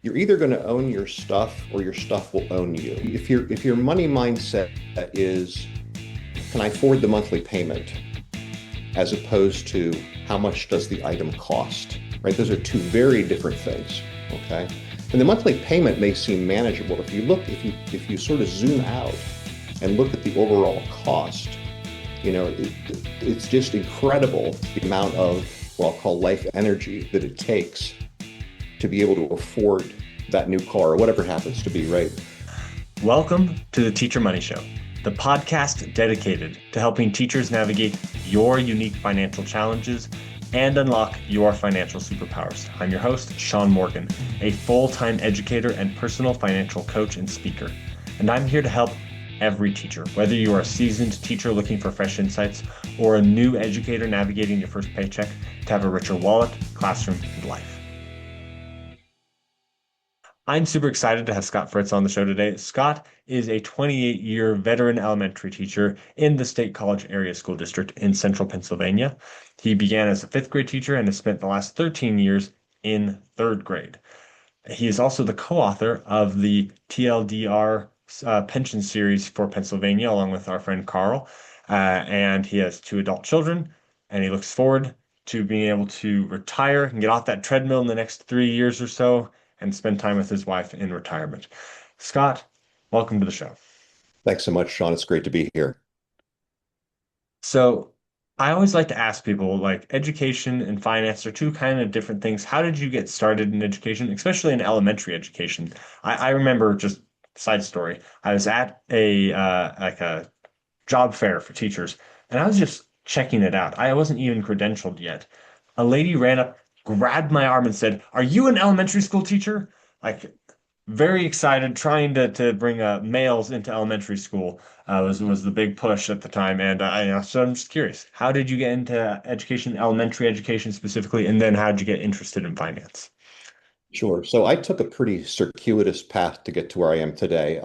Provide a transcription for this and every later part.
You're either going to own your stuff or your stuff will own you. If your money mindset is, can I afford the monthly payment, as opposed to how much does the item cost, right? Those are two very different things. Okay. And the monthly payment may seem manageable. If you sort of zoom out and look at the overall cost, it's just incredible the amount of what I'll call life energy that it takes to be able to afford that new car or whatever it happens to be, right? Welcome to the Teacher Money Show, the podcast dedicated to helping teachers navigate your unique financial challenges and unlock your financial superpowers. I'm your host, Sean Morgan, a full-time educator and personal financial coach and speaker. And I'm here to help every teacher, whether you are a seasoned teacher looking for fresh insights or a new educator navigating your first paycheck, to have a richer wallet, classroom, and life. I'm super excited to have Scott Fritz on the show today. Scott is a 28-year veteran elementary teacher in the State College Area School District in central Pennsylvania. He began as a fifth grade teacher and has spent the last 13 years in third grade. He is also the co-author of the TLDR pension series for Pennsylvania, along with our friend Carl. And he has two adult children, and he looks forward to being able to retire and get off that treadmill in the next 3 years or so and spend time with his wife in retirement. Scott, welcome to the show. Thanks so much, Sean. It's great to be here. So, I always like to ask people, like, education and finance are two kind of different things. How did you get started in education, especially in elementary education? I remember, just side story, I was at a job fair for teachers, and I was just checking it out. I wasn't even credentialed yet. A lady ran up, grabbed my arm, and said, "Are you an elementary school teacher?" Like, very excited, trying to bring males into elementary school was the big push at the time. And so I'm just curious, how did you get into education, elementary education specifically, and then how did you get interested in finance? Sure. So I took a pretty circuitous path to get to where I am today.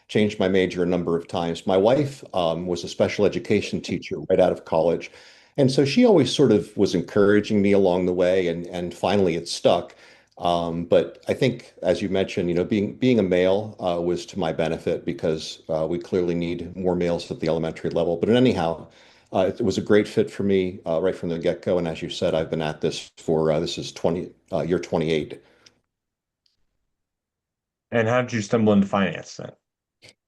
Changed my major a number of times. My wife was a special education teacher right out of college. And so she always sort of was encouraging me along the way, and finally it stuck. But I think, as you mentioned, being a male was to my benefit because we clearly need more males at the elementary level. But anyhow, it was a great fit for me right from the get-go. And as you said, I've been at this for this is year 28. And how did you stumble into finance then?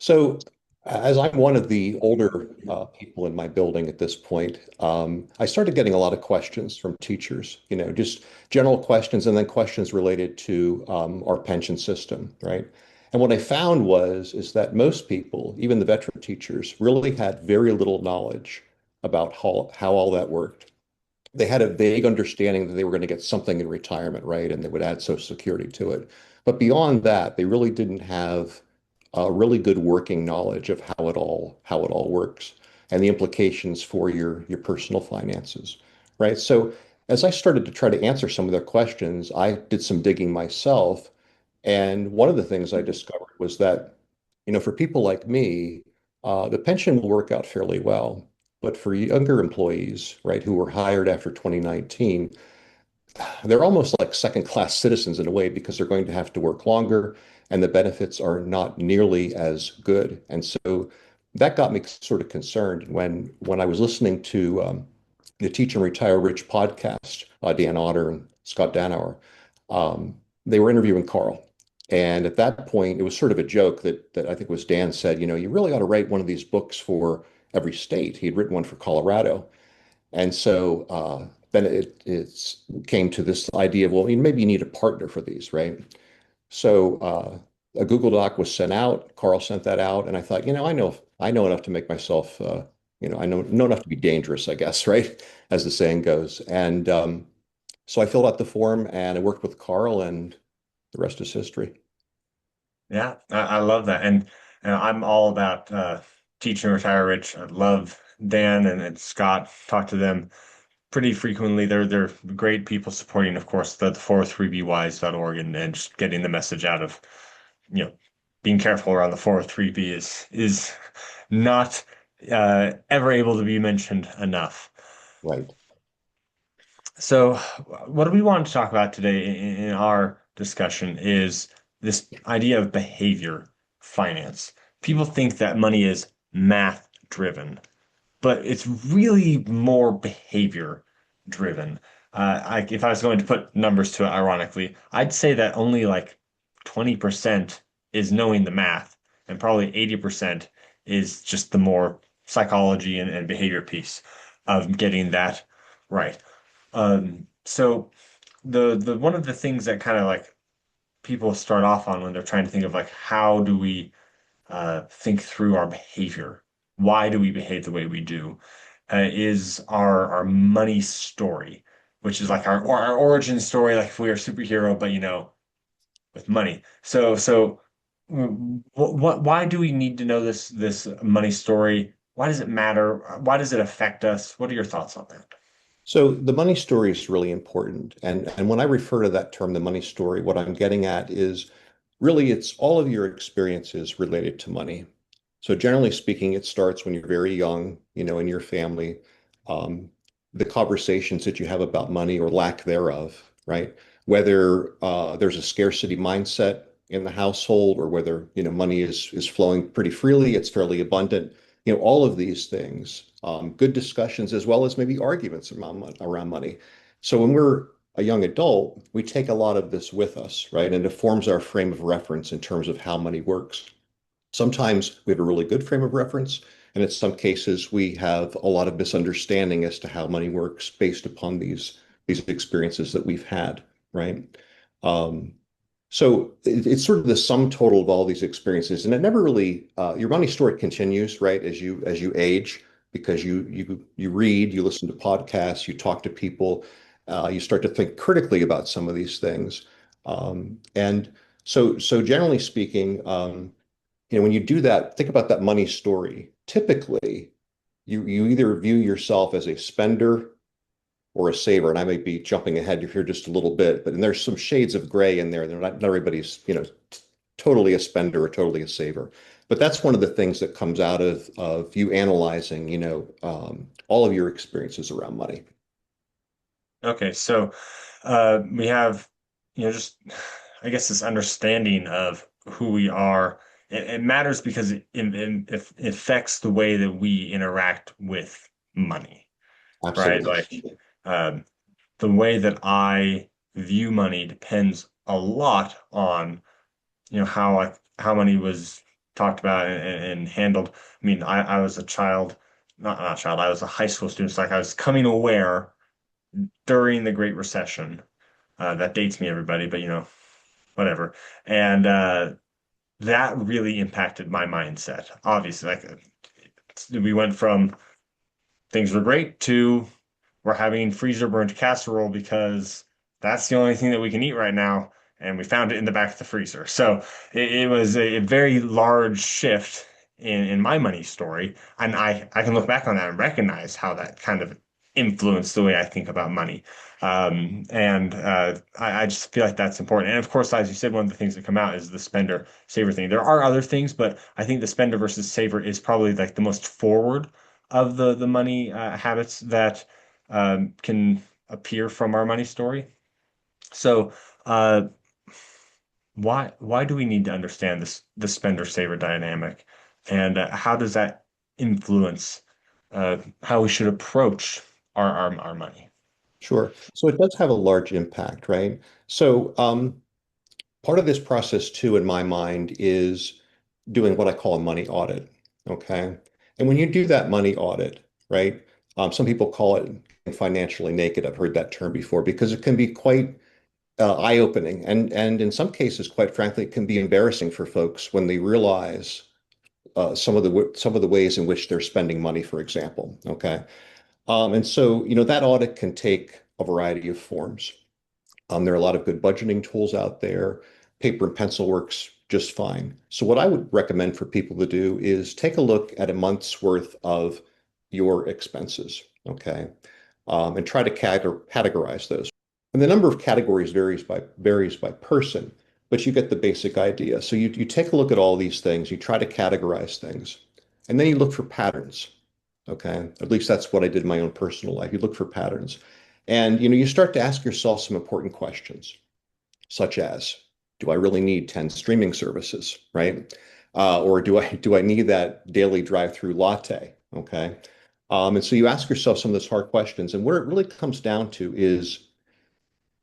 So, as I'm one of the older people in my building at this point, I started getting a lot of questions from teachers, just general questions and then questions related to our pension system, right? And what I found is that most people, even the veteran teachers, really had very little knowledge about how all that worked. They had a vague understanding that they were going to get something in retirement, right? And they would add Social Security to it. But beyond that, they really didn't have a really good working knowledge of how it all works and the implications for your personal finances, right? So as I started to try to answer some of their questions, I did some digging myself. And one of the things I discovered was that, for people like me, the pension will work out fairly well. But for younger employees, right, who were hired after 2019, they're almost like second-class citizens in a way because they're going to have to work longer and the benefits are not nearly as good. And so that got me sort of concerned when I was listening to the Teach and Retire Rich podcast, Dan Otter and Scott Danauer. They were interviewing Carl. And at that point, it was sort of a joke that I think was Dan said, you really ought to write one of these books for every state. He'd written one for Colorado. And so then it came to this idea of, well, maybe you need a partner for these, right? So a Google Doc was sent out. Carl sent that out, and I thought, I know enough to make myself, I know enough to be dangerous, I guess, right, as the saying goes. And so I filled out the form, and I worked with Carl, and the rest is history. Yeah, I love that. And I'm all about teach and retire rich. I love Dan and Scott. Talk to them pretty frequently. They're great people supporting, of course, the 403bwise.org and just getting the message out of, you know, being careful around the 403b is not ever able to be mentioned enough. Right. So, what do we want to talk about today in our discussion is this idea of behavior finance. People think that money is math driven, but it's really more behavior driven. If I was going to put numbers to it, ironically, I'd say that only like 20% is knowing the math, and probably 80% is just the more psychology and behavior piece of getting that right. So the one of the things that kind of like people start off on when they're trying to think of like how do we think through our behavior, why do we behave the way we do, is our money story, which is like our origin story, like if we are a superhero, but with money. So what why do we need to know this money story? Why does it matter? Why does it affect us? What are your thoughts on that? So the money story is really important. And when I refer to that term, the money story, what I'm getting at is really it's all of your experiences related to money. So generally speaking, it starts when you're very young, in your family, um, the conversations that you have about money or lack thereof, right? Whether there's a scarcity mindset in the household or whether, money is flowing pretty freely, it's fairly abundant, all of these things, good discussions as well as maybe arguments around money. So when we're a young adult, we take a lot of this with us, right? And it forms our frame of reference in terms of how money works. Sometimes we have a really good frame of reference, and in some cases we have a lot of misunderstanding as to how money works based upon these experiences that we've had, right? Um, it's sort of the sum total of all these experiences, and it never really your money story continues, right? As you age, because you read, you listen to podcasts, you talk to people, you start to think critically about some of these things, and so generally speaking, when you do that, think about that money story. Typically, you either view yourself as a spender or a saver, and I may be jumping ahead here just a little bit, but there's some shades of gray in there. They're not everybody's, totally a spender or totally a saver. But that's one of the things that comes out of you analyzing, all of your experiences around money. Okay, so we have, just I guess this understanding of who we are. It matters because it affects the way that we interact with money, right? Absolutely. Like um, the way that I view money depends a lot on, how money was talked about and handled. I mean, I was a child, not a child, I was a high school student. So like I was coming aware during the Great Recession. That dates me, everybody, but whatever. And that really impacted my mindset. Obviously, like we went from things were great to we're having freezer burnt casserole because that's the only thing that we can eat right now. And we found it in the back of the freezer. So it was a very large shift in my money story. And I can look back on that and recognize how that kind of influenced the way I think about money. And I just feel like that's important. And of course, as you said, one of the things that come out is the spender saver thing. There are other things, but I think the spender versus saver is probably like the most forward of the money habits that can appear from our money story. So, uh, why do we need to understand this the spender saver dynamic, and how does that influence how we should approach our money? Sure. So it does have a large impact, right? So part of this process too, in my mind, is doing what I call a money audit. Okay. And when you do that money audit, right? Some people call it financially naked. I've heard that term before because it can be quite eye-opening, and in some cases, quite frankly, it can be embarrassing for folks when they realize some of the ways in which they're spending money, for example. Okay. And so that audit can take a variety of forms. There are a lot of good budgeting tools out there. Paper and pencil works just fine. So what I would recommend for people to do is take a look at a month's worth of your expenses, okay, and try to categorize those. And the number of categories varies by person, but you get the basic idea. So you take a look at all these things, you try to categorize things, and then you look for patterns. Okay. At least that's what I did in my own personal life. You look for patterns. And you start to ask yourself some important questions. such as, do I really need 10 streaming services, right? Or do I need that daily drive-through latte? Okay. And so you ask yourself some of those hard questions, and where it really comes down to is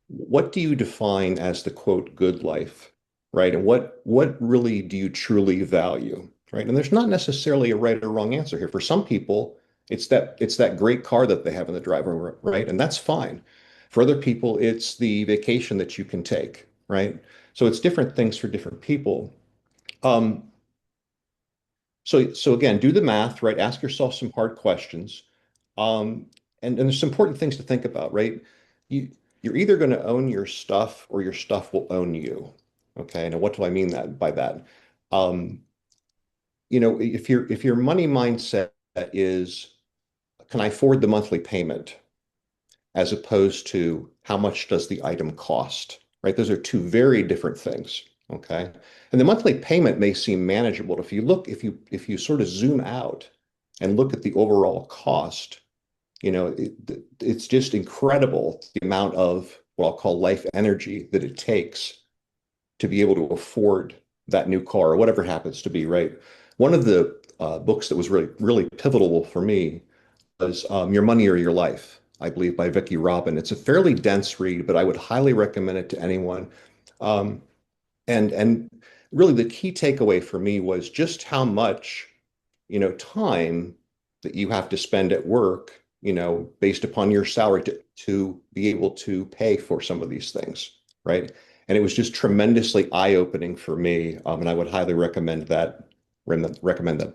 what do you define as the quote good life, right? And what really do you truly value, right? And there's not necessarily a right or wrong answer here. For some people, it's that great car that they have in the driveway, right? And that's fine. For other people, it's the vacation that you can take, right? So it's different things for different people. Um, so again, do the math, right? Ask yourself some hard questions. Um, and there's some important things to think about, right? You you're either going to own your stuff or your stuff will own you. Okay. Now, what do I mean that by that? Um, if your money mindset is, can I afford the monthly payment, as opposed to how much does the item cost, right? Those are two very different things. Okay. And the monthly payment may seem manageable. If you sort of zoom out and look at the overall cost, it's just incredible the amount of what I'll call life energy that it takes to be able to afford that new car or whatever it happens to be, right? One of the books that was really, really pivotal for me was Your Money or Your Life, I believe, by Vicki Robin. It's a fairly dense read, but I would highly recommend it to anyone. Um, and really the key takeaway for me was just how much time that you have to spend at work, based upon your salary to be able to pay for some of these things, right? And it was just tremendously eye-opening for me. And I would highly recommend that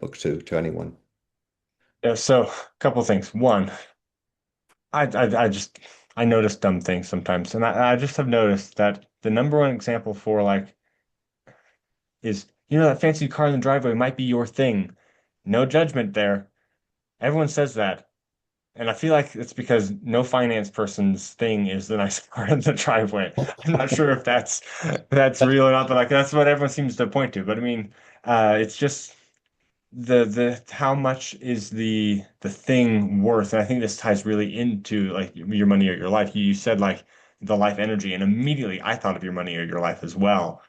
book to anyone. Yeah, so a couple things. One, I just I notice dumb things sometimes, and I just have noticed that the number one example for like is that fancy car in the driveway might be your thing. No judgment there. Everyone says that. And I feel like it's because no finance person's thing is the nice car in the driveway. I'm not sure if that's real or not, but like that's what everyone seems to point to. But I mean, it's just the how much is the thing worth? And I think this ties really into like your money or your life. You said like the life energy, and immediately I thought of your money or your life as well,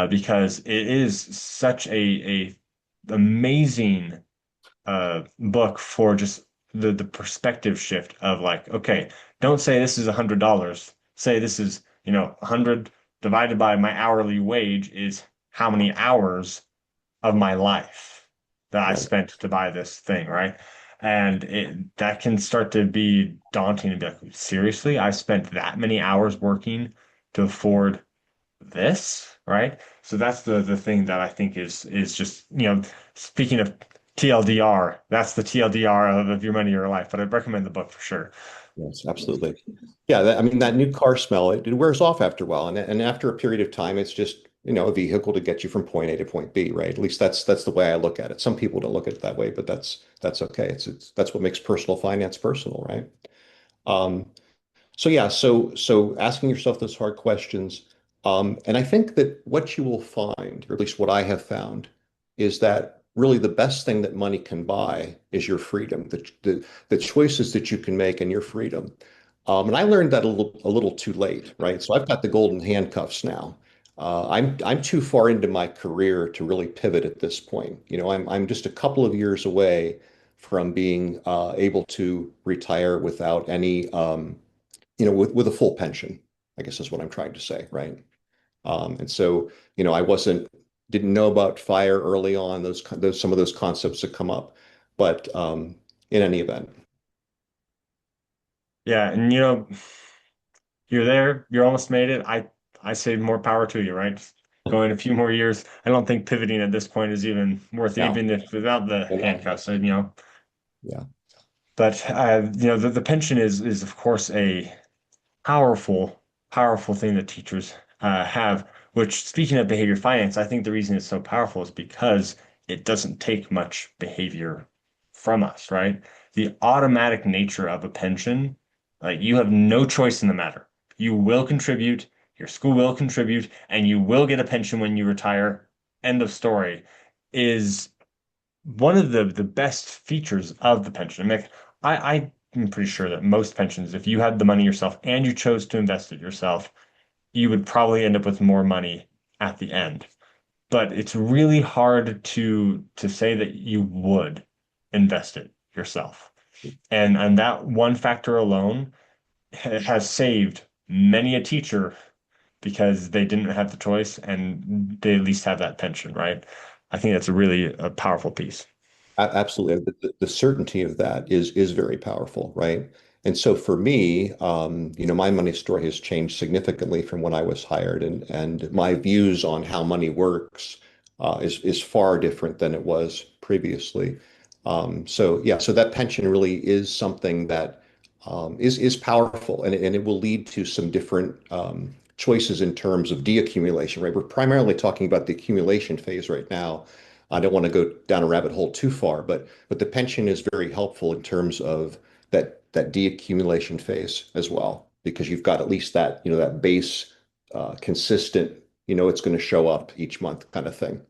because it is such a amazing book for just the perspective shift of like, okay, don't say this is $100. Say this is, 100 divided by my hourly wage is how many hours of my life that I Right. spent to buy this thing, right? And that can start to be daunting and be like, seriously, I spent that many hours working to afford this, right? So that's the thing that I think is just, speaking of TLDR, that's the TLDR of your money or your life. But I'd recommend the book for sure. Yes, absolutely. Yeah, I mean, that new car smell, it wears off after a while. And after a period of time, it's just, a vehicle to get you from point A to point B, right? At least that's the way I look at it. Some people don't look at it that way, but that's okay. That's what makes personal finance personal, right? Um, so yeah, so asking yourself those hard questions, and I think that what you will find, or at least what I have found, is that really the best thing that money can buy is your freedom, the choices that you can make and your freedom. And I learned that a little too late, right? So I've got the golden handcuffs now. I'm too far into my career to really pivot at this point. I'm just a couple of years away from being able to retire without any with a full pension, I guess is what I'm trying to say, right? And so, I didn't know about fire early on, some of those concepts that come up, but in any event, Yeah, and you're there, you're almost made it. I say more power to you, right? Just going a few more years. I don't think pivoting at this point is even worth it, yeah, even if without the handcuffs. And. yeah, But the pension is of course a powerful, powerful thing that teachers have, which speaking of behavior finance, I think the reason it's so powerful is because it doesn't take much behavior from us, right? The automatic nature of a pension, like you have no choice in the matter. You will contribute, your school will contribute, and you will get a pension when you retire. End of story. Is one of the best features of the pension. I mean, I'm pretty sure that most pensions, if you had the money yourself and you chose to invest it yourself, you would probably end up with more money at the end. But it's really hard to say that you would invest it yourself. And that one factor alone has saved many a teacher because they didn't have the choice and they at least have that pension, right? I think that's a really a powerful piece. Absolutely. The certainty of that is very powerful, right? And so for me, my money story has changed significantly from when I was hired, and my views on how money works is far different than it was previously. So yeah, so that pension really is something that is powerful, and it will lead to some different choices in terms of deaccumulation, right? We're primarily talking about the accumulation phase right now. I don't want to go down a rabbit hole too far, but the pension is very helpful in terms of that deaccumulation phase as well, because you've got at least that, that base consistent, it's going to show up each month kind of thing.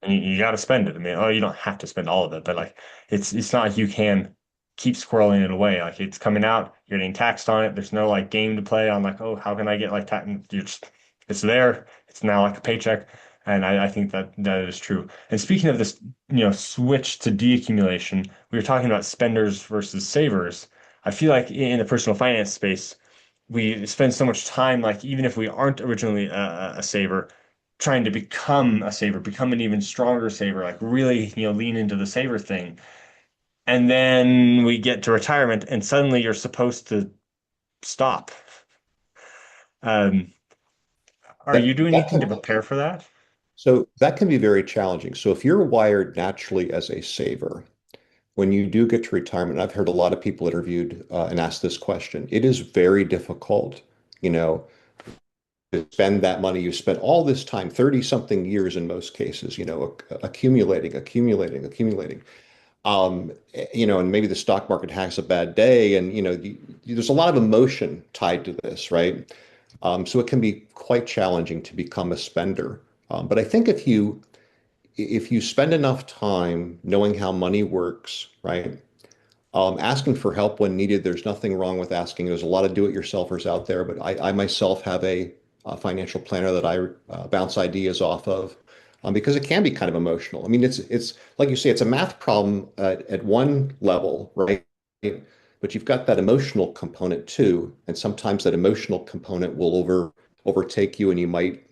And you got to spend it. I mean, oh, you don't have to spend all of it, but like it's not like you can keep squirreling it away. Like it's coming out, you're getting taxed on it. There's no like game to play on like, oh, how can I get like tax? You're just it's there. It's now like a paycheck. And I think that that is true. And speaking of this, switch to deaccumulation, we were talking about spenders versus savers. I feel like in the personal finance space, we spend so much time, like even if we aren't originally a saver, trying to become a saver, become an even stronger saver, like really, lean into the saver thing. And then we get to retirement and suddenly you're supposed to stop. Um, are you That doing that anything to can prepare for that? so that can be very challenging. So if you're wired naturally as a saver, when you do get to retirement, I've heard a lot of people interviewed and asked this question. It is very difficult, you know, to spend that money. You spent all this time, 30 something years in most cases, accumulating. And maybe the stock market has a bad day, and there's a lot of emotion tied to this, right? So it can be quite challenging to become a spender. But I think if you spend enough time knowing how money works, right? Asking for help when needed, there's nothing wrong with asking. There's a lot of do-it-yourselfers out there, but I myself have a financial planner that I bounce ideas off of because it can be kind of emotional. I mean, it's like you say, it's a math problem at one level, right? But you've got that emotional component too, and sometimes that emotional component will overtake you, and you might,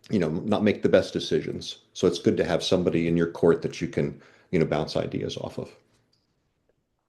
not make the best decisions. So it's good to have somebody in your court that you can, bounce ideas off of.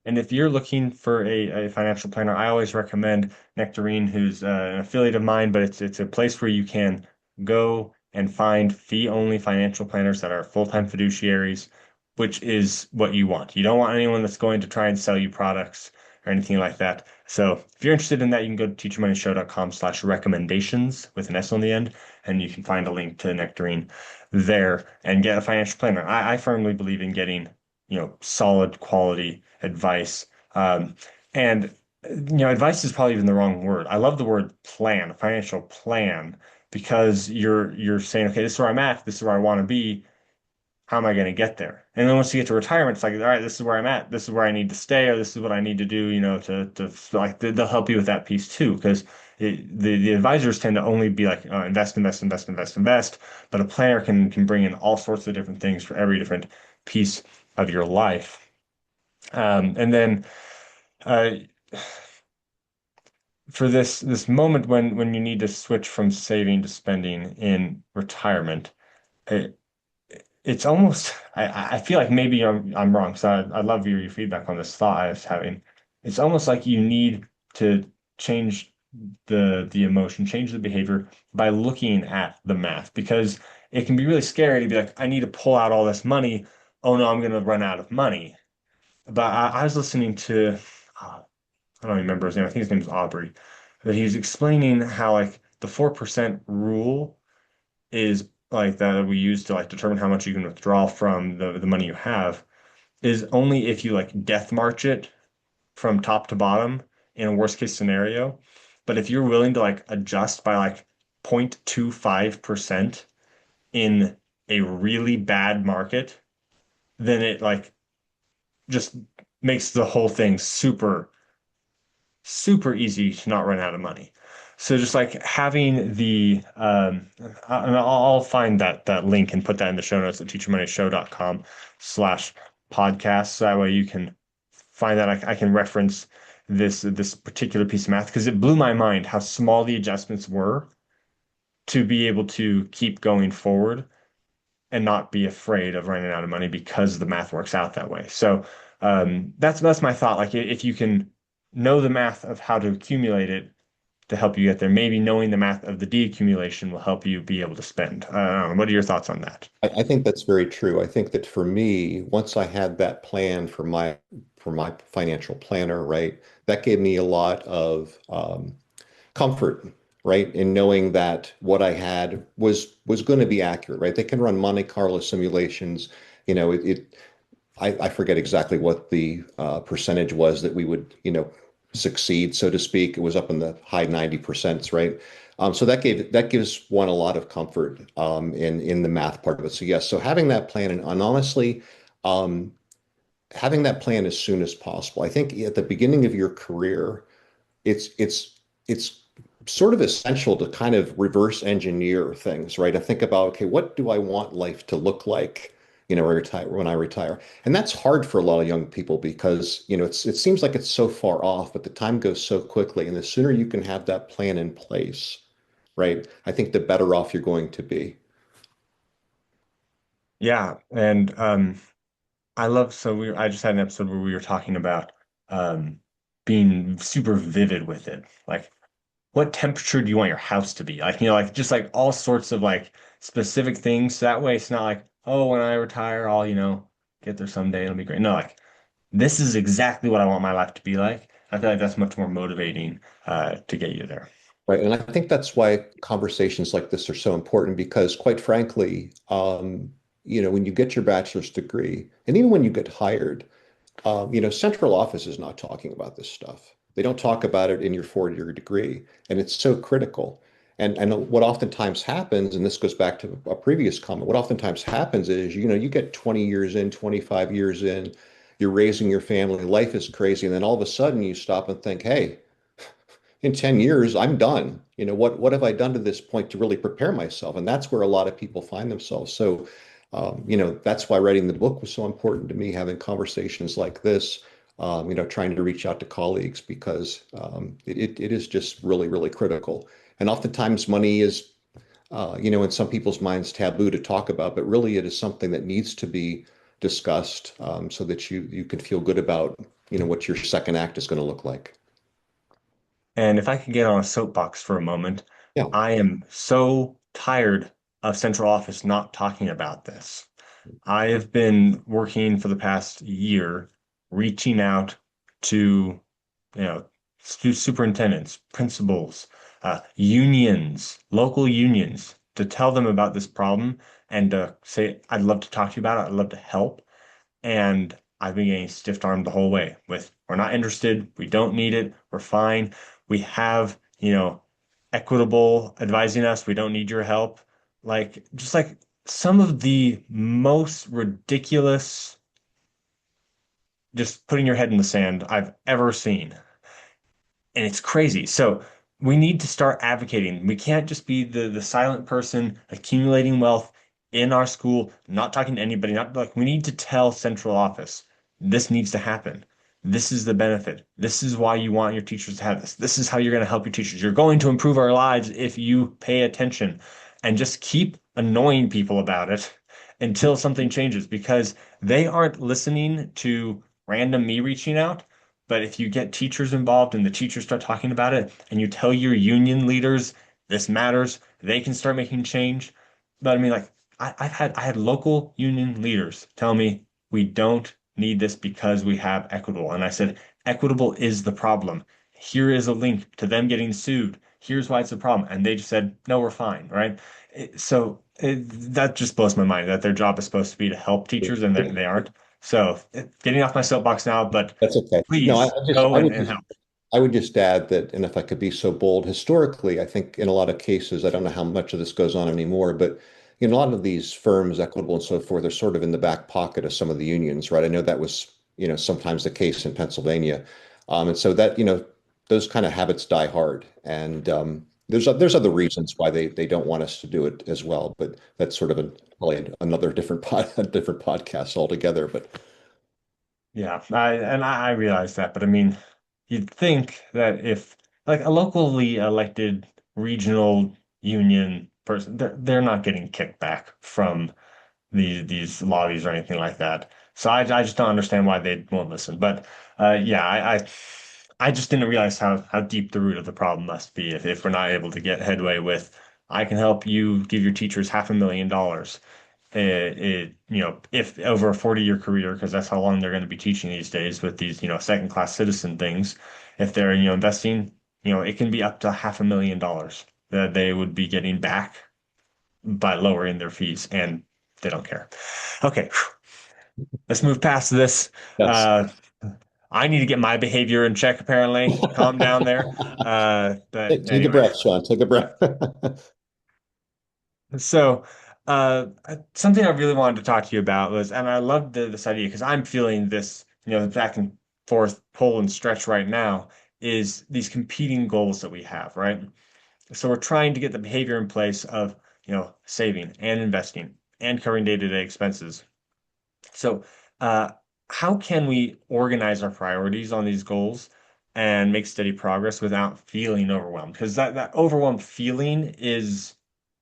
And if you're looking for a financial planner, I always recommend Nectarine, who's an affiliate of mine, but it's a place where you can go and find fee-only financial planners that are full-time fiduciaries, which is what you want. You don't want anyone that's going to try and sell you products or anything like that. So if you're interested in that, you can go to teachyourmoneyshow.com/recommendations with an S on the end, and you can find a link to Nectarine there and get a financial planner. I firmly believe in getting solid quality advice. And advice is probably even the wrong word. I love the word plan, financial plan, because you're saying, okay, this is where I'm at, this is where I want to be. How am I going to get there? And then once you get to retirement, it's like, all right, this is where I'm at, this is where I need to stay, or this is what I need to do, to like they'll help you with that piece too, because the advisors tend to only be like invest, invest, invest, invest, invest, but a planner can bring in all sorts of different things for every different piece of your life. And then uh, for this moment when you need to switch from saving to spending in retirement, it, it's almost I feel like maybe I'm wrong. So I love your feedback on this thought I was having. It's almost like you need to change the emotion, change the behavior by looking at the math because it can be really scary to be like, I need to pull out all this money. Oh no, I'm going to run out of money. But I was listening to, uh, I don't remember his name. I think his name is Aubrey. But he was explaining how like the 4% rule is like that we use to like determine how much you can withdraw from the money you have is only if you like death march it from top to bottom in a worst case scenario. But if you're willing to like adjust by like 0.25% in a really bad market, then it like just makes the whole thing super super easy to not run out of money. So just like having the and I'll find that link and put that in the show notes at teachermondayshow.com/podcast. So that way you can find that I can reference this particular piece of math because it blew my mind how small the adjustments were to be able to keep going forward and not be afraid of running out of money because the math works out that way. So that's my thought. Like if you can know the math of how to accumulate it to help you get there, maybe knowing the math of the deaccumulation will help you be able to spend. What are your thoughts on that? I think that's very true. I think that for me, once I had that plan for my financial planner, right, that gave me a lot of comfort, right, in knowing that what I had was going to be accurate, right? They can run Monte Carlo simulations. I forget exactly what the percentage was that we would, succeed, so to speak. It was up in the high 90%, right? So that gives one a lot of comfort in the math part of it. So yes, so having that plan and honestly, um, having that plan as soon as possible. I think at the beginning of your career, it's sort of essential to kind of reverse engineer things, right? I think about, okay, what do I want life to look like, when I retire? And that's hard for a lot of young people because, it seems like it's so far off, but the time goes so quickly. And the sooner you can have that plan in place, right? I think the better off you're going to be. Yeah, and I love I just had an episode where we were talking about um being super vivid with it. Like what temperature do you want your house to be? Like, like just like all sorts of like specific things. So that way it's not like, oh, when I retire, I'll, get there someday. It'll be great. No, like this is exactly what I want my life to be like. I feel like that's much more motivating to get you there. Right. And I think that's why conversations like this are so important because, quite frankly, when you get your bachelor's degree and even when you get hired, central office is not talking about this stuff. They don't talk about it in your 4-year degree, and it's so critical. And what oftentimes happens, and this goes back to a previous comment, what oftentimes happens is, you get 20 years in, 25 years in, you're raising your family, life is crazy, and then all of a sudden you stop and think, hey, in 10 years, I'm done. What have I done to this point to really prepare myself? And that's where a lot of people find themselves. So, that's why writing the book was so important to me, having conversations like this, trying to reach out to colleagues because it is just really, really critical. And oftentimes money is, in some people's minds taboo to talk about, but really it is something that needs to be discussed so that you can feel good about, what your second act is going to look like. And if I could get on a soapbox for a moment, Yeah. I am so tired of central office not talking about this. I have been working for the past year, reaching out to, superintendents, principals, unions, local unions, to tell them about this problem and to say, I'd love to talk to you about it. I'd love to help. And I've been getting stiff-armed the whole way with, we're not interested. We don't need it. We're fine. We have, equitable advising us. We don't need your help. Like, just like some of the most ridiculous, just putting your head in the sand I've ever seen. And it's crazy. So we need to start advocating. We can't just be the silent person accumulating wealth in our school, not talking to anybody, not like we need to tell central office this needs to happen. This is the benefit. This is why you want your teachers to have this. This is how you're going to help your teachers. You're going to improve our lives if you pay attention and just keep annoying people about it until something changes because they aren't listening to random me reaching out. But if you get teachers involved and the teachers start talking about it and you tell your union leaders this matters, they can start making change. But I mean, like I had local union leaders tell me we don't need this because we have equitable. And I said, equitable is the problem. Here is a link to them getting sued. Here's why it's a problem. And they just said, no, we're fine, right? That just blows my mind that their job is supposed to be to help teachers and they aren't. So getting off my soapbox now, but That's okay. No, please go and help. I would just add that, and if I could be so bold, historically, I think in a lot of cases, I don't know how much of this goes on anymore, but in a lot of these firms, Equitable and so forth, they're sort of in the back pocket of some of the unions, right? I know that was, sometimes the case in Pennsylvania. And so that, those kind of habits die hard. And there's other reasons why they don't want us to do it as well, but that's sort of probably another different a different podcast altogether. But Yeah, I realize that, but I mean, you'd think that if like a locally elected regional union person, they're not getting kickback from these lobbies or anything like that. So I just don't understand why they won't listen. But yeah, I just didn't realize how deep the root of the problem must be if we're not able to get headway with I can help you give your teachers $500,000 if over a 40-year career, because that's how long they're going to be teaching these days with these, second class citizen things. If they're, investing, it can be up to $500,000 that they would be getting back by lowering their fees, and they don't care. Okay, let's move past this. that's Uh, I need to get my behavior in check, apparently. Calm down there. But take a breath, anyways, Sean. Take a breath. so, something I really wanted to talk to you about was, and I love this idea because I'm feeling this, back and forth pull and stretch right now, is these competing goals that we have, right? So we're trying to get the behavior in place of, saving and investing and covering day-to-day expenses. So, uh, how can we organize our priorities on these goals and make steady progress without feeling overwhelmed? Because that overwhelmed feeling is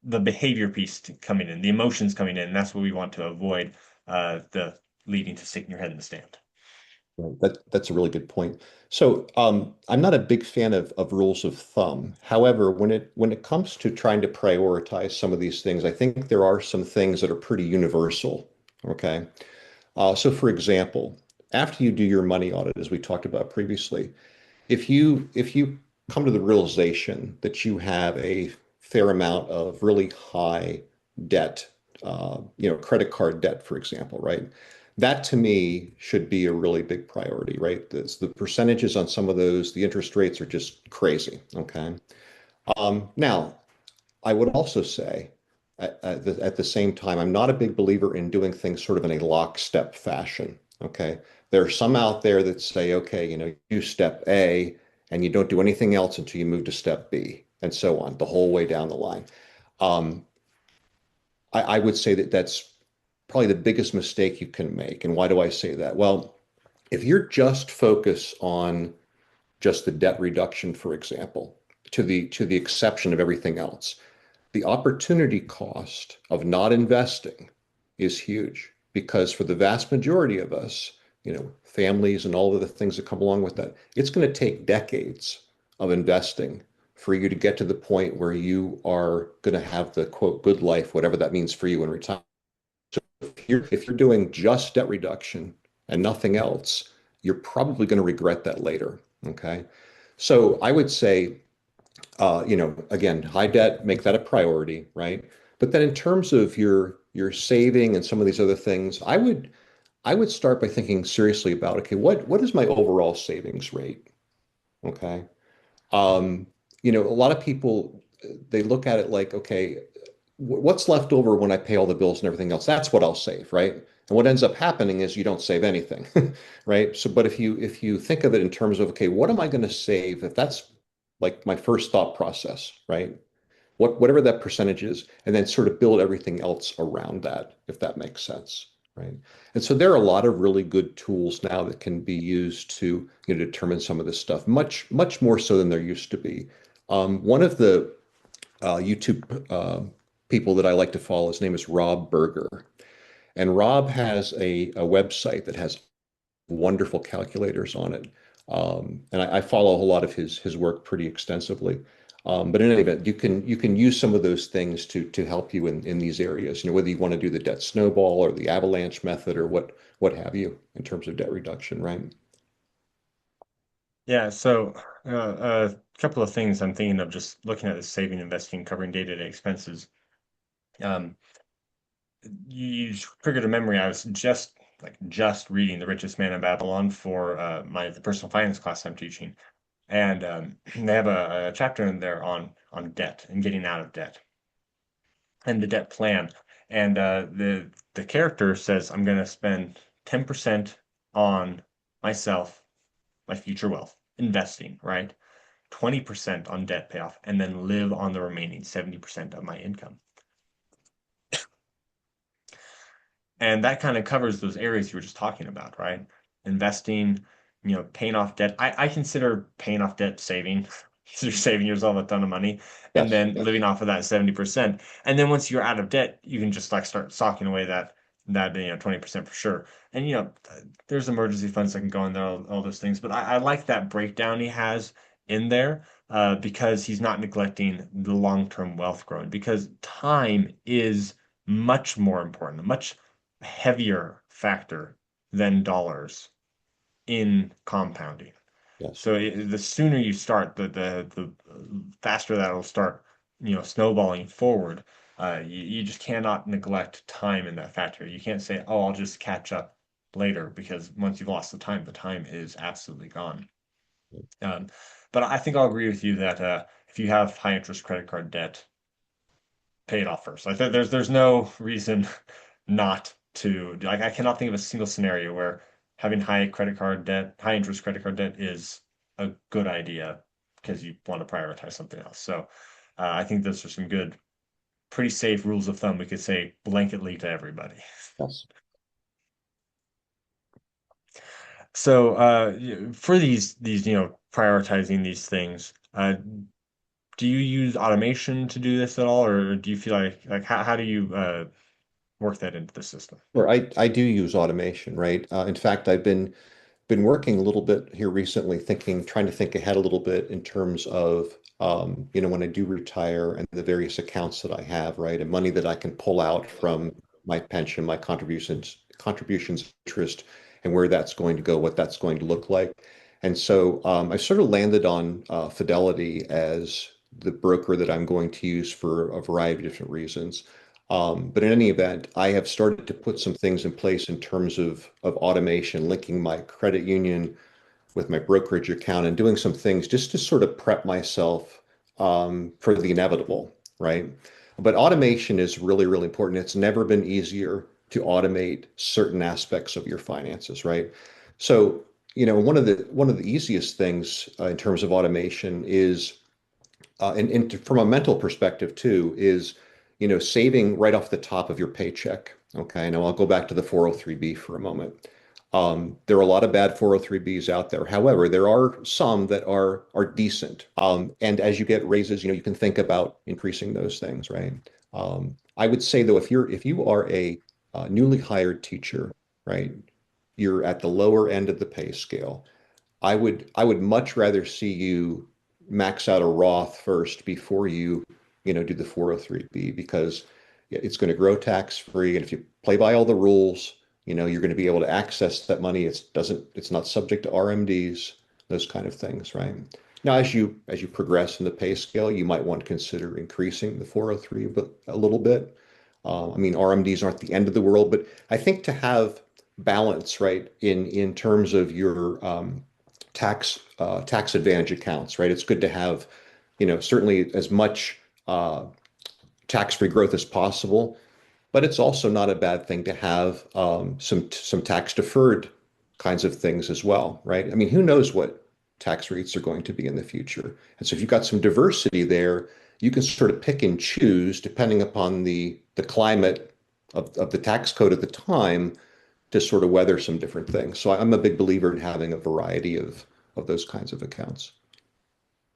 the behavior piece coming in, the emotions coming in. And that's what we want to avoid, the leading to sticking your head in the sand. Right. That's a really good point. So I'm not a big fan of rules of thumb. However, when it comes to trying to prioritize some of these things, I think there are some things that are pretty universal. Okay. So for example, after you do your money audit, as we talked about previously, if you come to the realization that you have a fair amount of really high debt, credit card debt, for example, right? That to me should be a really big priority, right? The percentages on some of those, the interest rates are just crazy. Okay. Now, I would also say at the same time, I'm not a big believer in doing things sort of in a lockstep fashion. Okay. There are some out there that say, okay, you step A and you don't do anything else until you move to step B and so on, the whole way down the line. Um, I would say that that's probably the biggest mistake you can make. And why do I say that? Well, if you're just focused on just the debt reduction, for example, to the exception of everything else, the opportunity cost of not investing is huge because for the vast majority of us, families and all of the things that come along with that, it's going to take decades of investing for you to get to the point where you are going to have the quote good life, whatever that means for you in retirement. If you're doing just debt reduction and nothing else, you're probably going to regret that later. Okay. So I would say again, high debt, make that a priority, right? But then in terms of your saving and some of these other things, I would start by thinking seriously about, okay, what is my overall savings rate? Okay. Um, a lot of people they look at it like, okay, what's left over when I pay all the bills and everything else? That's what I'll save, right? And what ends up happening is you don't save anything, right? So, but if you think of it in terms of, okay, what am I going to save? If that's like my first thought process, right? Whatever that percentage is, and then sort of build everything else around that, if that makes sense, right? And so there are a lot of really good tools now that can be used to, determine some of this stuff, much, much more so than there used to be. One of the YouTube people that I like to follow, his name is Rob Berger. And Rob has a website that has wonderful calculators on it. And I follow a lot of his work pretty extensively. But in any event, you can use some of those things to help you in these areas. Whether you want to do the debt snowball or the avalanche method or what have you in terms of debt reduction, right? Yeah, so a couple of things I'm thinking of just looking at the saving, investing, covering day-to-day expenses. Um, you triggered a memory. I was just reading The Richest Man in Babylon for the personal finance class I'm teaching, and they have a chapter in there on debt and getting out of debt and the debt plan. And the character says, "I'm going to spend 10% on myself, my future wealth, investing, right?" 20% on debt payoff and then live on the remaining 70% of my income. And that kind of covers those areas you were just talking about, right? Investing, paying off debt. I consider paying off debt saving. You're saving yourself a ton of money and Yes. then living off of that 70%. And then once you're out of debt, you can just like start socking away that 20% for sure. And there's emergency funds that can go in there, all those things. But I like that breakdown he has in there because he's not neglecting the long-term wealth growing because time is much more important, much heavier factor than dollars in compounding. Yes. So the sooner you start, the faster that'll start, snowballing forward. You just cannot neglect time in that factor. You can't say, "Oh, I'll just catch up later," because once you've lost the time is absolutely gone. Um, but I think I'll agree with you that if you have high interest credit card debt, pay it off first. Like there's no reason not to like I cannot think of a single scenario where having high interest credit card debt is a good idea because you want to prioritize something else. So I think those are some good, pretty safe rules of thumb we could say blanketly to everybody. Yes. So for these prioritizing these things, do you use automation to do this at all, or do you feel like how do you work that into the system? Or I do use automation, right? In fact, I've been working a little bit here recently, trying to think ahead a little bit in terms of, when I do retire and the various accounts that I have, right, and money that I can pull out from my pension, my contributions interest, and where that's going to go, what that's going to look like. And so I sort of landed on Fidelity as the broker that I'm going to use for a variety of different reasons. But in any event, I have started to put some things in place in terms of automation, linking my credit union with my brokerage account and doing some things just to sort of prep myself for the inevitable, right? But automation is really, really important. It's never been easier to automate certain aspects of your finances, right? So, one of the easiest things in terms of automation is and from a mental perspective too, is saving right off the top of your paycheck. Okay, now I'll go back to the 403b for a moment. There are a lot of bad 403bs out there. However, there are some that are decent. And as you get raises, you can think about increasing those things, right? I would say though, if you are a newly hired teacher, right, you're at the lower end of the pay scale. I would much rather see you max out a Roth first before you do the 403b because it's going to grow tax free. And if you play by all the rules, you're going to be able to access that money. It's not subject to RMDs, those kind of things, right? Now, as you progress in the pay scale, you might want to consider increasing the 403 but a little bit. I mean, RMDs aren't the end of the world, but I think to have balance, right, in terms of your tax advantage accounts, right? It's good to have, certainly as much tax-free growth as possible, but it's also not a bad thing to have some tax deferred kinds of things as well, right? I mean, who knows what tax rates are going to be in the future? And so if you've got some diversity there, you can sort of pick and choose depending upon the climate of the tax code at the time to sort of weather some different things. So I'm a big believer in having a variety of those kinds of accounts.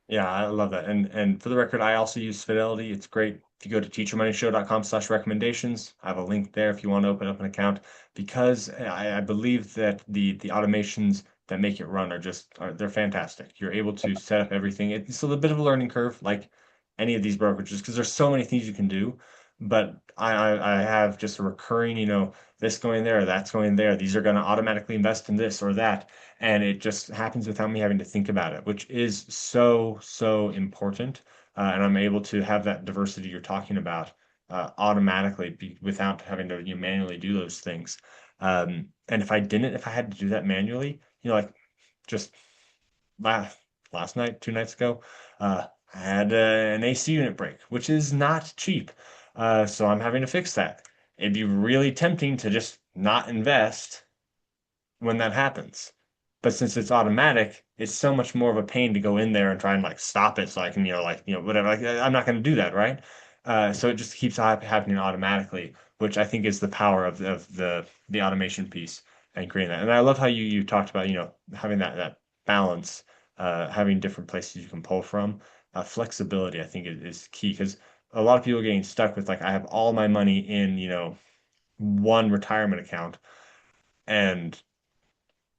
Yeah, I love that. And for the record, I also use Fidelity. It's great. If you go to teachermoneyshow.com/recommendations, I have a link there if you want to open up an account because I believe that the automations that make it run they're fantastic. You're able to set up everything. It's a bit of a learning curve, like any of these brokerages, because there's so many things you can do. But I have just a recurring, this going there, that's going there. These are going to automatically invest in this or that and it just happens without me having to think about it, which is so, so important. And I'm able to have that diversity you're talking about automatically without having to manually do those things. And if I had to do that manually, like just last, last night, 2 nights ago, I had an AC unit break, which is not cheap. So I'm having to fix that. It'd be really tempting to just not invest when that happens. But since it's automatic, it's so much more of a pain to go in there and try and like stop it so I can, whatever. Like I'm not going to do that, right? So it just keeps happening automatically, which I think is the power of the automation piece and creating that. And I love how you talked about, having that balance, having different places you can pull from. Flexibility, I think, is key because a lot of people are getting stuck with like I have all my money in, one retirement account and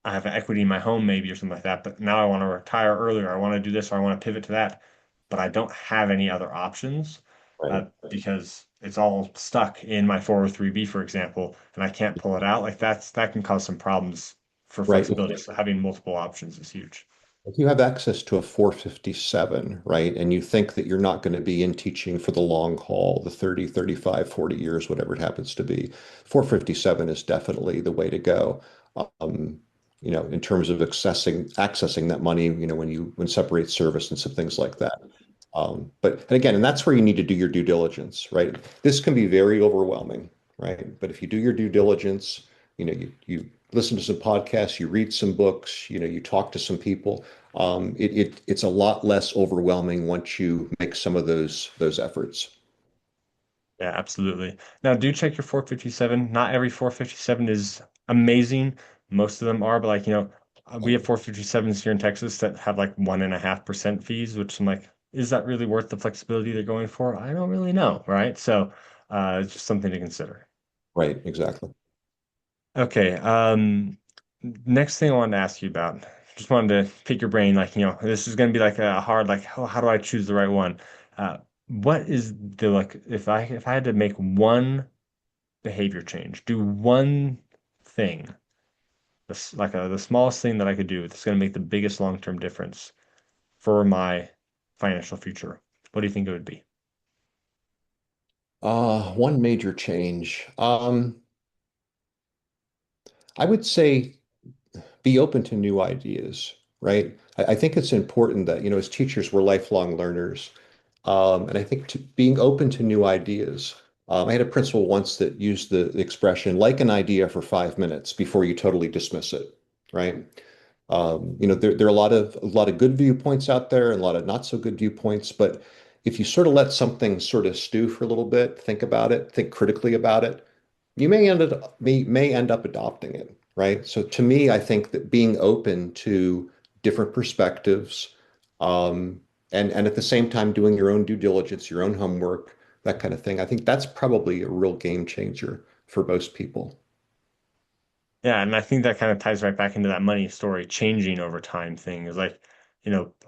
I have equity in my home maybe or something like that, but now I want to retire earlier. I want to do this or I want to pivot to that, but I don't have any other options Right. because it's all stuck in my 403b, for example, and I can't pull it out. Like that can cause some problems for Right. flexibility. So having multiple options is huge. If you have access to a 457, right, and you think that you're not going to be in teaching for the long haul, the 30, 35, 40 years, whatever it happens to be, 457 is definitely the way to go. Um, in terms of accessing that money, when separate service and some things like that. And that's where you need to do your due diligence, right? This can be very overwhelming, right? But if you do your due diligence, you listen to some podcasts, you read some books, you talk to some people, it's a lot less overwhelming once you make some of those efforts. Yeah, absolutely. Now, do check your 457. Not every 457 is amazing. Most of them are, but like, we have 457s here in Texas that have like 1.5% fees, which I'm like, is that really worth the flexibility they're going for? I don't really know, right? So, it's just something to consider. Right, exactly. Okay. Next thing I wanted to ask you about, just wanted to pick your brain, like, this is going to be like a hard, like, how do I choose the right one? Uh, what is the like if I had to make one behavior change. Do one thing, the smallest thing that I could do that's going to make the biggest long-term difference for my financial future. What do you think it would be? One major change. I would say be open to new ideas, right? I think it's important that, as teachers, we're lifelong learners. And I think being open to new ideas. I had a principal once that used the expression, like an idea for 5 minutes before you totally dismiss it, right? There are a lot of good viewpoints out there and a lot of not so good viewpoints, but if you sort of let something sort of stew for a little bit, think about it, think critically about it, you may end up adopting it, right? So to me, I think that being open to different perspectives, um, and at the same time doing your own due diligence, your own homework, that kind of thing, I think that's probably a real game changer for most people. Yeah, and I think that kind of ties right back into that money story changing over time thing. Is like,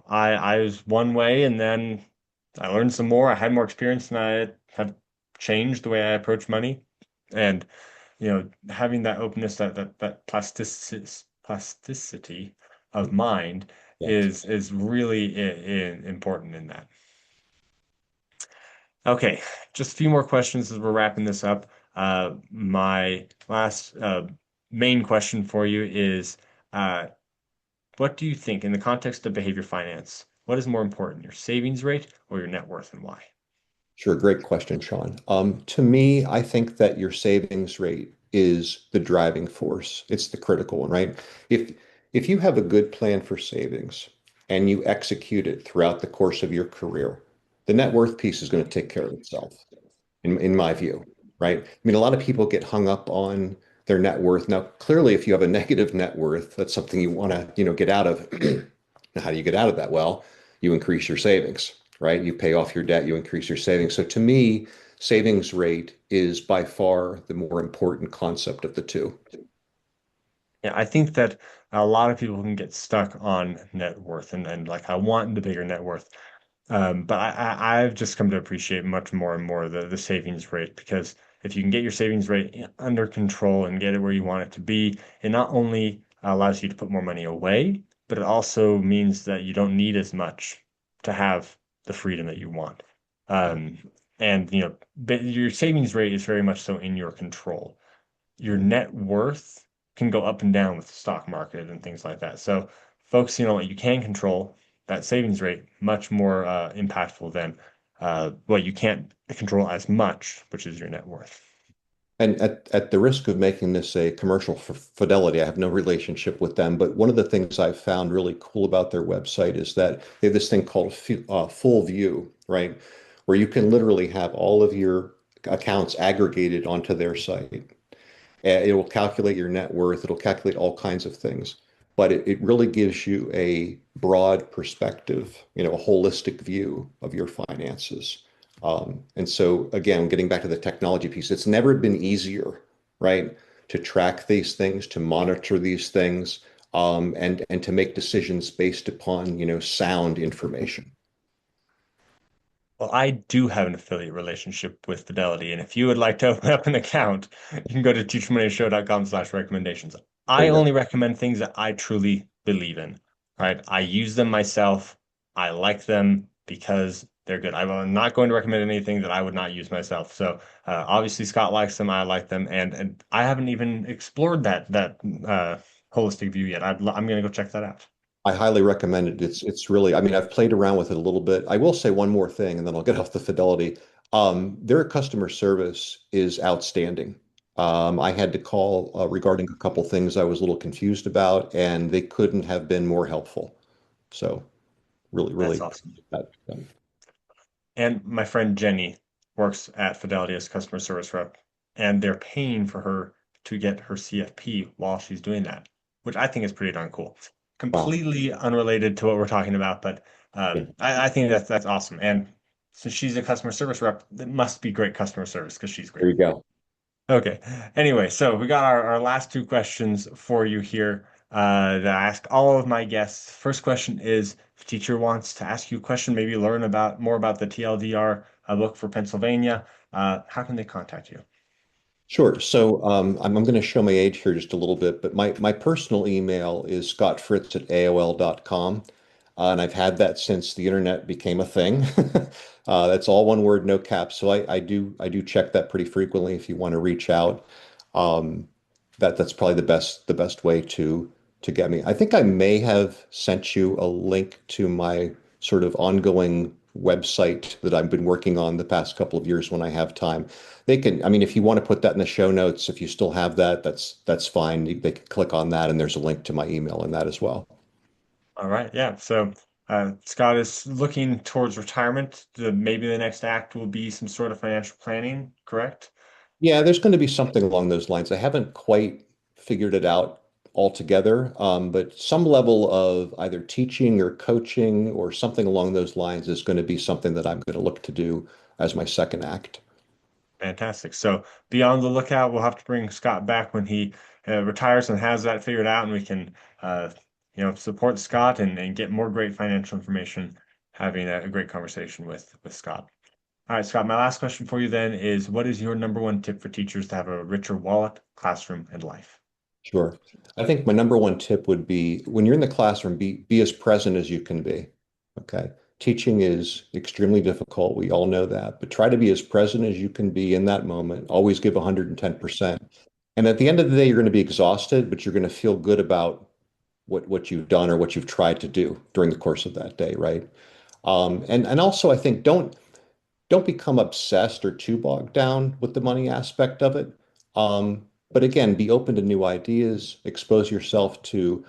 I was one way and then I learned some more. I had more experience and I have changed the way I approach money. And having that openness, that plasticity of mind Yes. is really important in that. Okay, just a few more questions as we're wrapping this up. My last main question for you is, uh, what do you think in the context of behavior finance? What is more important, your savings rate or your net worth, and why? Sure, great question, Sean. To me, I think that your savings rate is the driving force. It's the critical one, right? If if you have a good plan for savings and you execute it throughout the course of your career, the net worth piece is going to take care of itself, in my view, right? I mean, a lot of people get hung up on their net worth. Now, clearly, if you have a negative net worth, that's something you want to, get out of. Now, how do you get out of that? Well, you increase your savings, right? You pay off your debt, you increase your savings. So to me, savings rate is by far the more important concept of the two. Yeah, I think that a lot of people can get stuck on net worth and like I want the bigger net worth. But I've just come to appreciate much more and more the savings rate because if you can get your savings rate under control and get it where you want it to be, it not only allows you to put more money away, but it also means that you don't need as much to have the freedom that you want. Um, and but your savings rate is very much so in your control. Your net worth can go up and down with the stock market and things like that. So focusing on what you can control, that savings rate, much more impactful than what you can't control as much, which is your net worth. And at the risk of making this a commercial for Fidelity, I have no relationship with them. But one of the things I've found really cool about their website is that they have this thing called full view, right? Where you can literally have all of your accounts aggregated onto their site. It will calculate your net worth. It'll calculate all kinds of things. But it really gives you a broad perspective, a holistic view of your finances. And so, again, getting back to the technology piece, it's never been easier, right, to track these things, to monitor these things, and to make decisions based upon, sound information. Well, I do have an affiliate relationship with Fidelity, and if you would like to open up an account, you can go to teachmoney.com/recommendations. There I you go. only recommend things that I truly believe in, right? I use them myself. I like them because they're good. I'm not going to recommend anything that I would not use myself. So obviously Scott likes them, I like them, and I haven't even explored that holistic view yet. I'm going to go check that out. I highly recommend it. It's really, I mean, I've played around with it a little bit. I will say one more thing, and then I'll get off the Fidelity. Their customer service is outstanding. I had to call regarding a couple things I was a little confused about, and they couldn't have been more helpful. So really, That's really, awesome. that, And my friend Jenny works at Fidelity as customer service rep, and they're paying for her to get her CFP while she's doing that, which I think is pretty darn cool. wow. Completely unrelated to what we're talking about, but Yeah, I think that's awesome. And since she's a customer service rep, it must be great customer service because she's there great. you go. Okay. Anyway, so we got our last two questions for you here that I ask all of my guests. First question is, if a teacher wants to ask you a question, maybe learn about more about the TLDR book for Pennsylvania, how can they contact you? Sure. So I'm going to show my age here just a little bit, but my personal email is scottfritz at AOL.com. And I've had that since the internet became a thing. That's all one word, no caps. So I do check that pretty frequently if you want to reach out. Um, that's probably the best way to get me. I think I may have sent you a link to my sort of ongoing website that I've been working on the past couple of years when I have time. They can, I mean, if you want to put that in the show notes, if you still have that, that's fine. They can click on that and there's a link to my email in that as well. All right, yeah. So Scott is looking towards retirement. Maybe the next act will be some sort of financial planning, correct? Yeah, there's going to be something along those lines. I haven't quite figured it out altogether, but some level of either teaching or coaching or something along those lines is going to be something that I'm going to look to do as my second act. Fantastic. So be on the lookout. We'll have to bring Scott back when he retires and has that figured out, and we can, uh, support Scott and get more great financial information, having a great conversation with Scott. All right, Scott, my last question for you then is, what is your number one tip for teachers to have a richer wallet, classroom, and life? Sure. I think my number one tip would be when you're in the classroom, be as present as you can be. Okay. Teaching is extremely difficult. We all know that, but try to be as present as you can be in that moment. Always give 110%. And at the end of the day, you're going to be exhausted, but you're going to feel good about what you've done or what you've tried to do during the course of that day, right? And also I think don't become obsessed or too bogged down with the money aspect of it. But again, be open to new ideas, expose yourself to,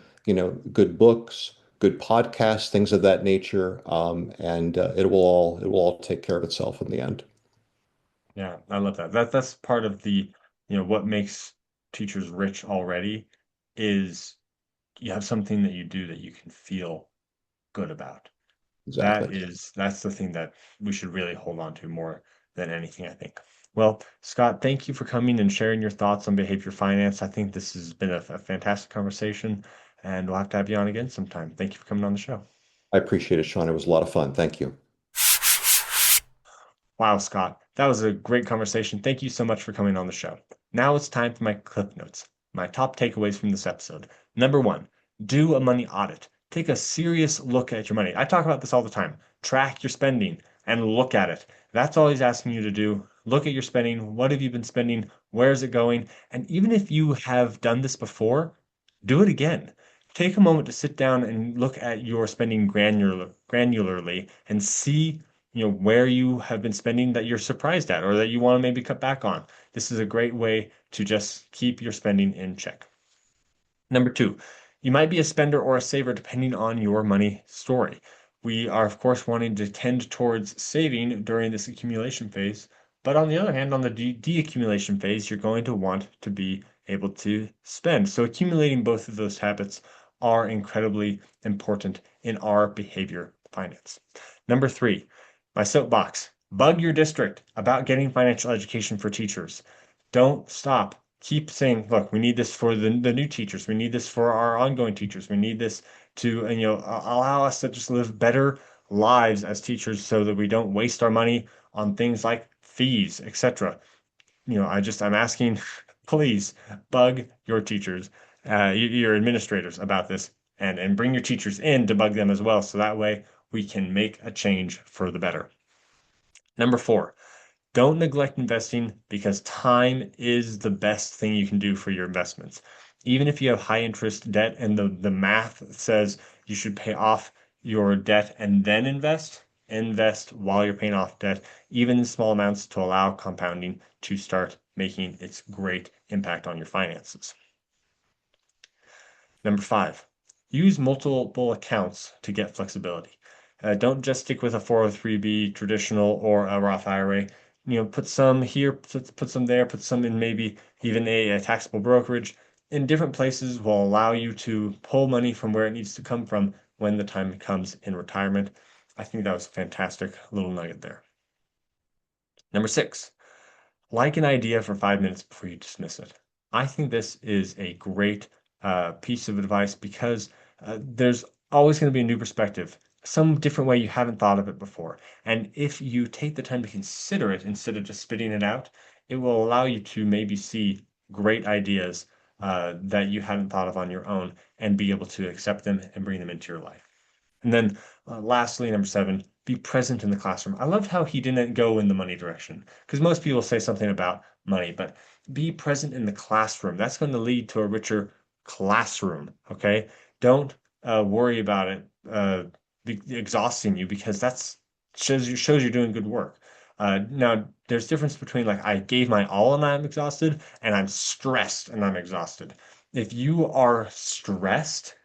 good books, good podcasts, things of that nature, and it will all take care of itself in the end. Yeah, I love that. That's part of what makes teachers rich already is you have something that you do that you can feel good about. Exactly. That's the thing that we should really hold on to more than anything, I think. Well, Scott, thank you for coming and sharing your thoughts on behavior finance. I think this has been a fantastic conversation, and we'll have to have you on again sometime. Thank you for coming on the show. I appreciate it, Sean. It was a lot of fun. Thank you. Wow, Scott, that was a great conversation. Thank you so much for coming on the show. Now it's time for my clip notes, my top takeaways from this episode. Number one, do a money audit. Take a serious look at your money. I talk about this all the time. Track your spending and look at it. That's all he's asking you to do. Look at your spending. What have you been spending? Where is it going? And even if you have done this before, do it again. Take a moment to sit down and look at your spending granularly and see where you have been spending that you're surprised at or that you want to maybe cut back on. This is a great way to just keep your spending in check. Number two, you might be a spender or a saver depending on your money story. We are, of course, wanting to tend towards saving during this accumulation phase. But on the other hand, on the deaccumulation phase, you're going to want to be able to spend. So accumulating both of those habits are incredibly important in our behavior finance. Number three, my soapbox. Bug your district about getting financial education for teachers. Don't stop. Keep saying, look, we need this for the new teachers. We need this for our ongoing teachers. We need this to, allow us to just live better lives as teachers so that we don't waste our money on things like fees, etc. I'm asking, please bug your teachers, your administrators about this and bring your teachers in to bug them as well. So that way we can make a change for the better. Number four, don't neglect investing because time is the best thing you can do for your investments. Even if you have high interest debt and the math says you should pay off your debt and then invest while you're paying off debt, even in small amounts to allow compounding to start making its great impact on your finances. Number five, use multiple accounts to get flexibility. Don't just stick with a 403b traditional or a Roth IRA. Put some here, put some there, put some in maybe even a taxable brokerage. In different places will allow you to pull money from where it needs to come from when the time comes in retirement. I think that was a fantastic little nugget there. Number six, like an idea for 5 minutes before you dismiss it. I think this is a great piece of advice because there's always going to be a new perspective, some different way you haven't thought of it before. And if you take the time to consider it instead of just spitting it out, it will allow you to maybe see great ideas that you hadn't thought of on your own and be able to accept them and bring them into your life. And then lastly, number seven, be present in the classroom. I loved how he didn't go in the money direction because most people say something about money, but be present in the classroom. That's going to lead to a richer classroom. Okay. Don't worry about it exhausting you because that's shows you're doing good work. Now there's difference between like I gave my all and I'm exhausted and I'm stressed and I'm exhausted. If you are stressed,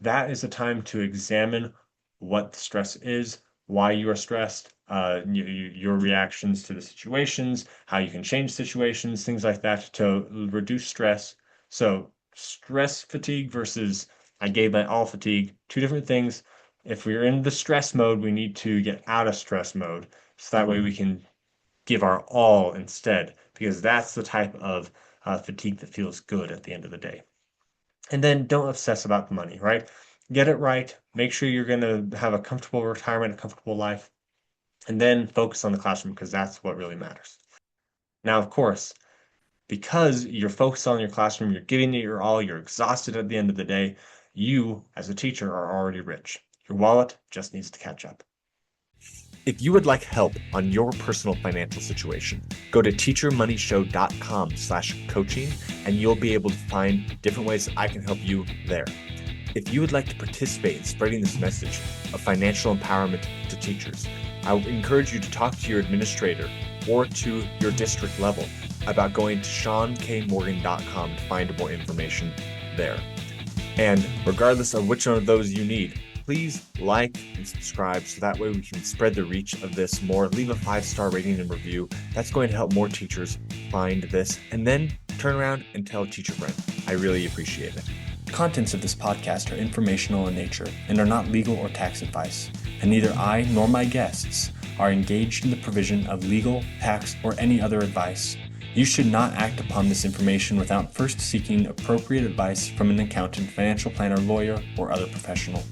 that is a time to examine what the stress is, why you are stressed, your reactions to the situations, how you can change situations, things like that to reduce stress. So stress fatigue versus I gave my all fatigue, two different things. If we're in the stress mode, we need to get out of stress mode. So that way we can give our all instead, because that's the type of fatigue that feels good at the end of the day. And then don't obsess about the money, right? Get it right. Make sure you're going to have a comfortable retirement, a comfortable life, and then focus on the classroom because that's what really matters. Now, of course, because you're focused on your classroom, you're giving it your all, you're exhausted at the end of the day, you, as a teacher, are already rich. Your wallet just needs to catch up. If you would like help on your personal financial situation, go to teachermoneyshow.com/coaching and you'll be able to find different ways I can help you there. If you would like to participate in spreading this message of financial empowerment to teachers, I would encourage you to talk to your administrator or to your district level about going to SeanKMorgan.com to find more information there. And regardless of which one of those you need, please like and subscribe so that way we can spread the reach of this more. Leave a 5-star rating and review. That's going to help more teachers find this. And then turn around and tell a teacher friend. I really appreciate it. The contents of this podcast are informational in nature and are not legal or tax advice, and neither I nor my guests are engaged in the provision of legal, tax, or any other advice. You should not act upon this information without first seeking appropriate advice from an accountant, financial planner, lawyer, or other professional.